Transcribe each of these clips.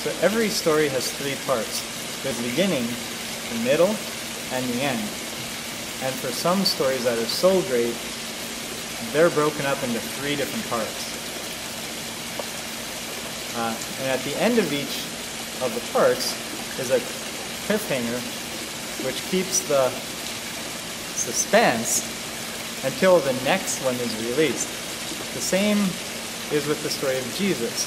So every story has three parts: the beginning, the middle, and the end. And for some stories that are so great, they're broken up into three different parts. And at the end of each of the parts is a cliffhanger, which keeps the suspense until the next one is released. The same is with the story of Jesus,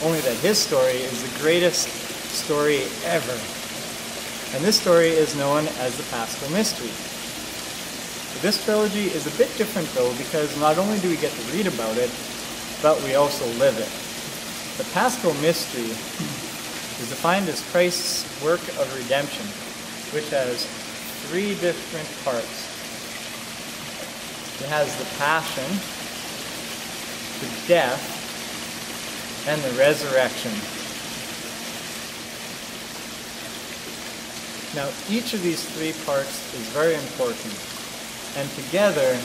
only that his story is the greatest story ever. And this story is known as the Paschal Mystery. This trilogy is a bit different though, because not only do we get to read about it, but we also live it. The Paschal Mystery is defined as Christ's work of redemption, which has three different parts. It has the Passion, the death, and the resurrection. Now, each of these three parts is very important, and together,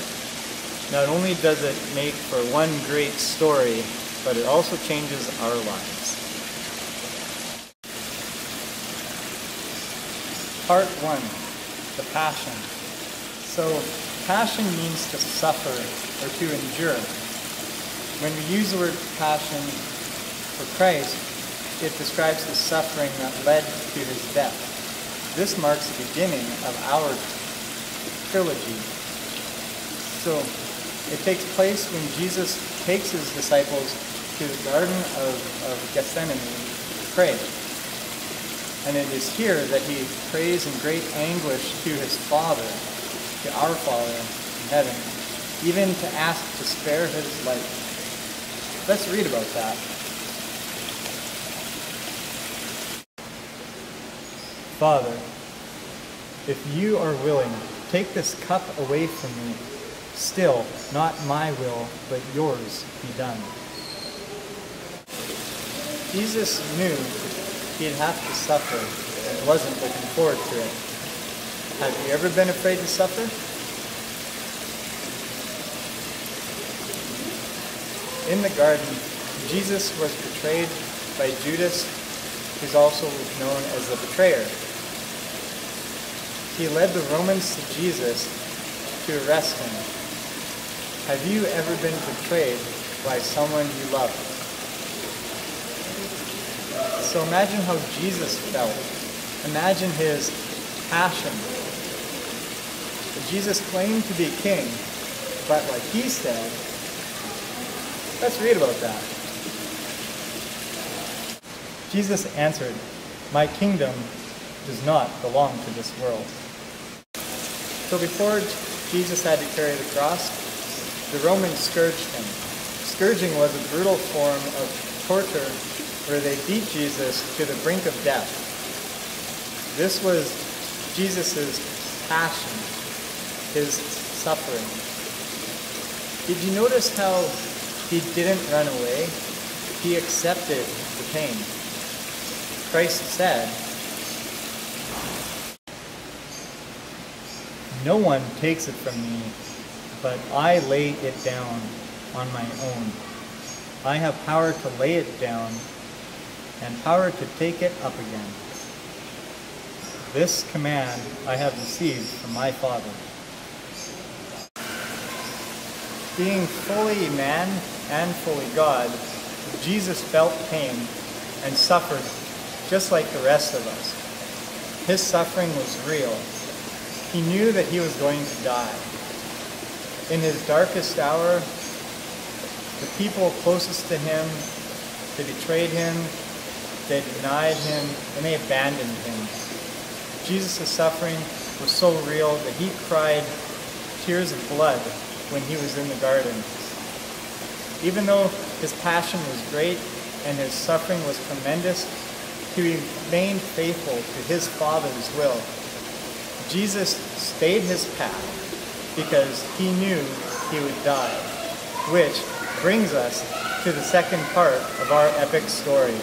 not only does it make for one great story, but it also changes our lives. Part 1, the Passion. So, passion means to suffer or to endure. When we use the word passion for Christ, it describes the suffering that led to his death. This marks the beginning of our trilogy. So, it takes place when Jesus takes his disciples to the Garden of Gethsemane to pray. And it is here that he prays in great anguish to his Father, to our Father in heaven, even to ask to spare his life. Let's read about that. Father, if you are willing, take this cup away from me. Still, not my will, but yours be done. Jesus knew he'd have to suffer and wasn't looking forward to it. Have you ever been afraid to suffer? In the garden, Jesus was betrayed by Judas, who's also known as the betrayer. He led the Romans to Jesus to arrest him. Have you ever been betrayed by someone you love? So imagine how Jesus felt. Imagine his passion. Jesus claimed to be king, but like he said, let's read about that. Jesus answered, "My kingdom does not belong to this world." So before Jesus had to carry the cross, the Romans scourged him. Scourging was a brutal form of torture where they beat Jesus to the brink of death. This was Jesus' passion, his suffering. Did you notice how he didn't run away? He accepted the pain. Christ said, "No one takes it from me, but I lay it down on my own. I have power to lay it down and power to take it up again. This command I have received from my Father." Being fully man and fully God, Jesus felt pain and suffered just like the rest of us. His suffering was real. He knew that he was going to die. In his darkest hour, the people closest to him, they betrayed him, they denied him, and they abandoned him. Jesus' suffering was so real that he cried tears of blood when he was in the garden. Even though his passion was great and his suffering was tremendous, he remained faithful to his Father's will. Jesus stayed his path because he knew he would die, which brings us to the second part of our epic story.